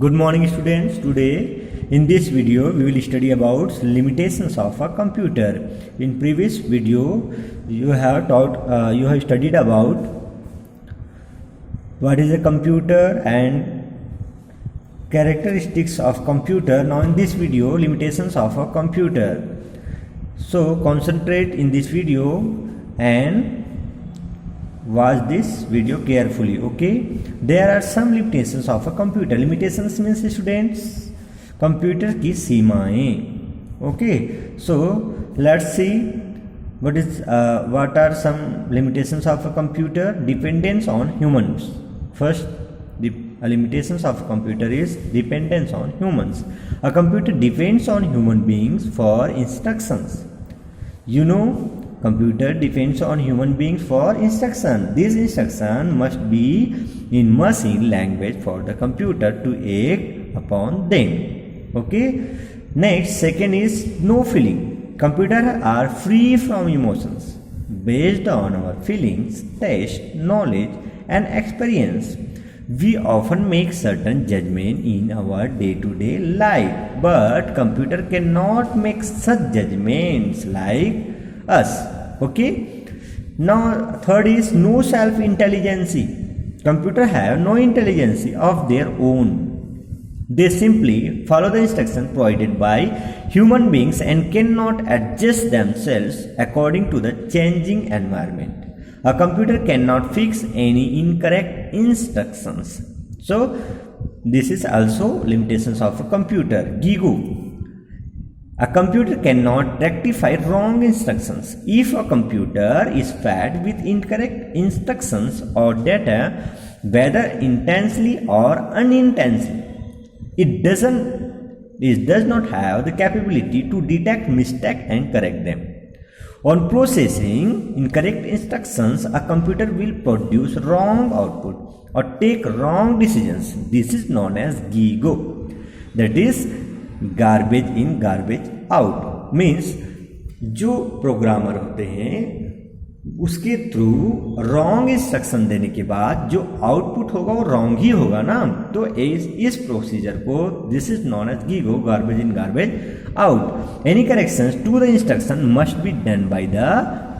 Good morning students. Today in this video we will study about limitations of a computer. In previous video you have studied about what is a computer and characteristics of computer. Now in this video, limitations of a computer. So concentrate in this video and watch this video carefully. Okay, there are some limitations of a computer. Limitations means students computer की सीमाएं. Okay, so let's see what are some limitations of a computer. Dependence on humans. First, the limitations of a computer is dependence on humans. A computer depends on human beings for instructions. You know, computer depends on human beings for instruction. This instruction must be in machine language for the computer to act upon them. Okay. Next, second is no feeling. Computers are free from emotions. Based on our feelings, taste, knowledge and experience, we often make certain judgment in our day-to-day life, but computer cannot make such judgments like us. Okay. Now third is no self-intelligence. Computer have no intelligence of their own. They simply follow the instructions provided by human beings and cannot adjust themselves according to the changing environment. A computer cannot fix any incorrect instructions. So this is also limitations of a computer. Gigo. A computer cannot rectify wrong instructions. If a computer is fed with incorrect instructions or data, whether intentionally or unintentionally, it does not have the capability to detect mistakes and correct them. On processing incorrect instructions, a computer will produce wrong output or take wrong decisions. This is known as GIGO. That is garbage in garbage out. Means जो programmer होते हैं उसके through wrong instruction देने के बाद जो output होगा वो रॉन्ग ही होगा ना. तो इस प्रोसीजर को this is known as GIGO, garbage in garbage out. Any corrections to the instruction must be done by the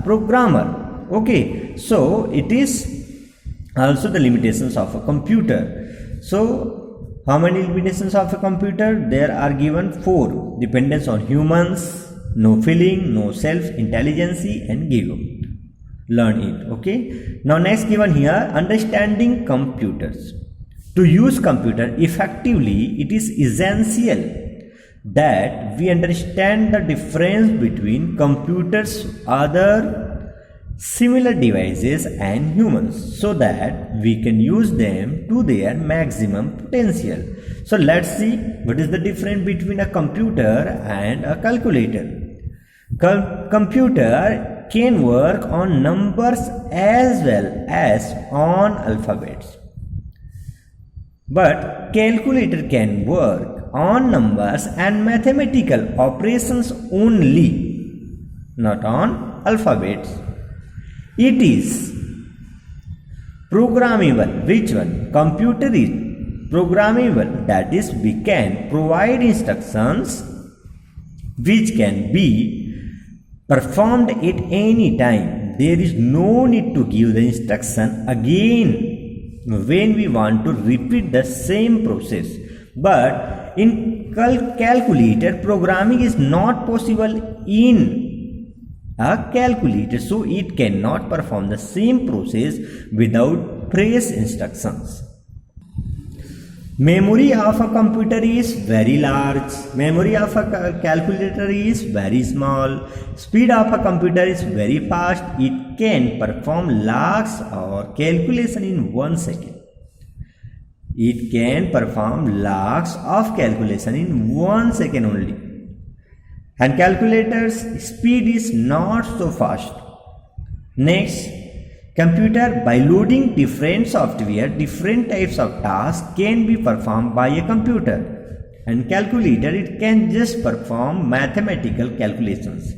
programmer. Okay, so it is also the limitations of a computer. So how many limitations of a computer? There are given 4. Dependence on humans, no feeling, no self-intelligence and ego. Learn it. Okay. Now next given here, understanding computers. To use computer effectively, it is essential that we understand the difference between computers, other similar devices and humans, so that we can use them to their maximum potential. So let's see what is the difference between a computer and a calculator. Computer can work on numbers as well as on alphabets, but calculator can work on numbers and mathematical operations only, not on alphabets. It is programmable. Which one? Computer is programmable. That is, we can provide instructions which can be performed at any time. There is no need to give the instruction again when we want to repeat the same process. But in calculator, programming is not possible in a calculator, so it cannot perform the same process without fresh instructions. Memory of a computer is very large. Memory of a calculator is very small. Speed of a computer is very fast. It can perform lakhs or calculation in 1 second. It can perform lakhs of calculation in 1 second only. And calculator's speed is not so fast. Next, computer, by loading different software, different types of tasks can be performed by a computer. And calculator, it can just perform mathematical calculations.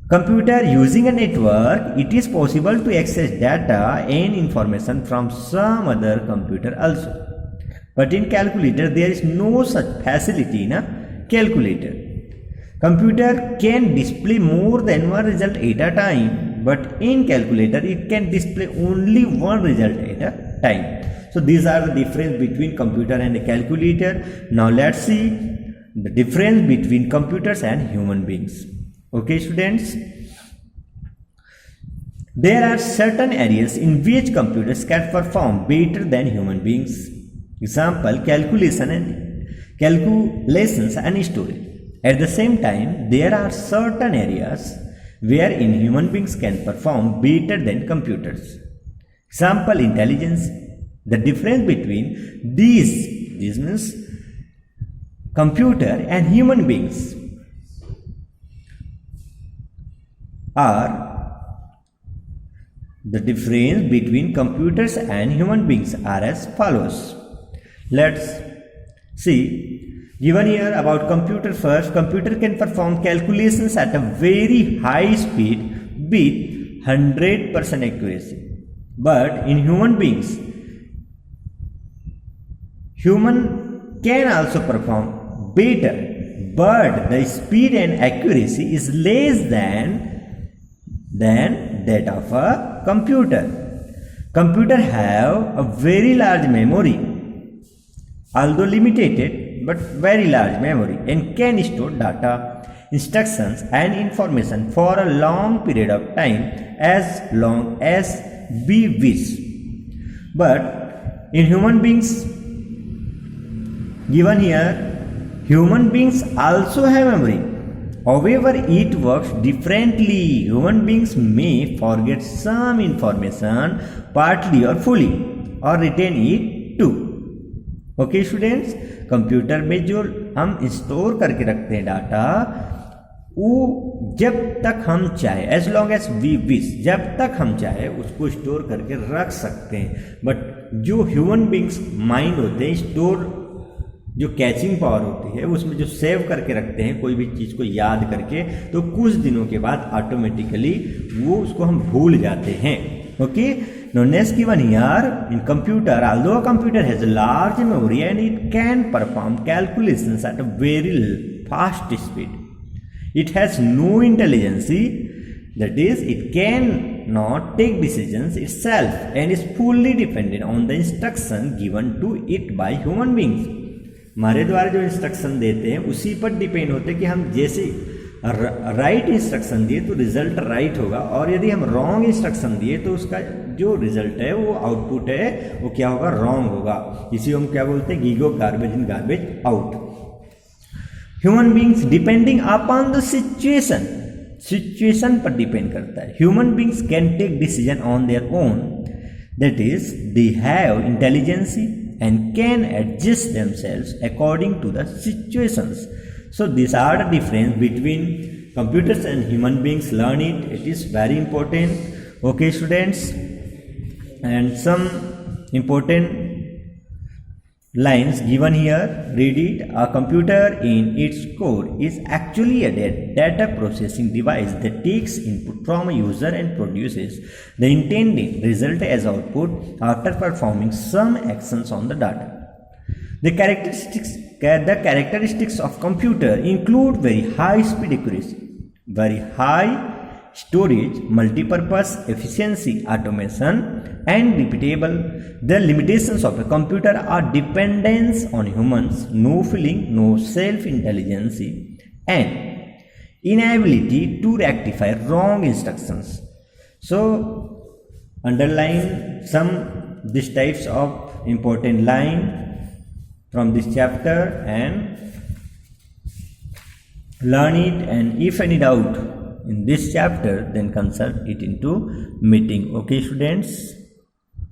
Computer, using a network, it is possible to access data and information from some other computer also. But in calculator, there is no such facility in a calculator. Computer can display more than one result at a time, but in calculator, it can display only one result at a time. So these are the difference between computer and a calculator. Now let's see the difference between computers and human beings. Okay, students. There are certain areas in which computers can perform better than human beings. Example, calculations and storage. At the same time, there are certain areas wherein human beings can perform better than computers. Example, intelligence. The difference between these means computer and human beings are the difference between computers and human beings are as follows. Let's see. Given here about computer first, computer can perform calculations at a very high speed with 100% accuracy. But in human beings, human can also perform better, but the speed and accuracy is less than that of a computer. Computer have a very large memory, although limited, but very large memory, and can store data, instructions and information for a long period of time, as long as we wish. But in human beings, given here, human beings also have memory. However, it works differently. Human beings may forget some information partly or fully, or retain it too. Okay students, computer में जो हम store करके रखते हैं data, वो जब तक हम चाहे, as long as we wish, जब तक हम चाहे उसको स्टोर करके रख सकते हैं. बट जो ह्यूमन बींग्स माइंड होते हैं, स्टोर जो कैचिंग पावर होती है, उसमें जो सेव करके रखते हैं कोई भी चीज़ को याद करके, तो कुछ दिनों के बाद ऑटोमेटिकली वो उसको हम भूल जाते हैं. Okay, now next given here, in computer, although a computer has a large memory and it can perform calculations at a very fast speed, it has no intelligence. That is, it cannot take decisions itself and is fully dependent on the instruction given to it by human beings. हमारे द्वारा जो instruction देते हैं उसी पर depend होते हैं कि हम जैसे राइट इंस्ट्रक्शन दिए तो रिजल्ट राइट होगा, और यदि हम रॉन्ग इंस्ट्रक्शन दिए तो उसका जो रिजल्ट है, वो आउटपुट है, वो क्या होगा, रॉन्ग होगा. इसी हम क्या बोलते हैं, GIGO garbage in garbage out. Human beings depending upon the situation पर डिपेंड करता है. Human beings can take decision on their own, that is they have intelligence and can adjust themselves according to the situations. So these are the difference between computers and human beings. Learn it, it is very important. Okay students, and some important lines given here, read it. A computer in its core is actually a data processing device that takes input from a user and produces the intended result as output after performing some actions on the data. The characteristics of computer include very high speed accuracy, very high storage, multipurpose, efficiency, automation, and repeatable. The limitations of a computer are dependence on humans, no feeling, no self-intelligence, and inability to rectify wrong instructions. So, underline some these types of important line from this chapter and learn it. And if any doubt in this chapter, then consult it into meeting. Okay students.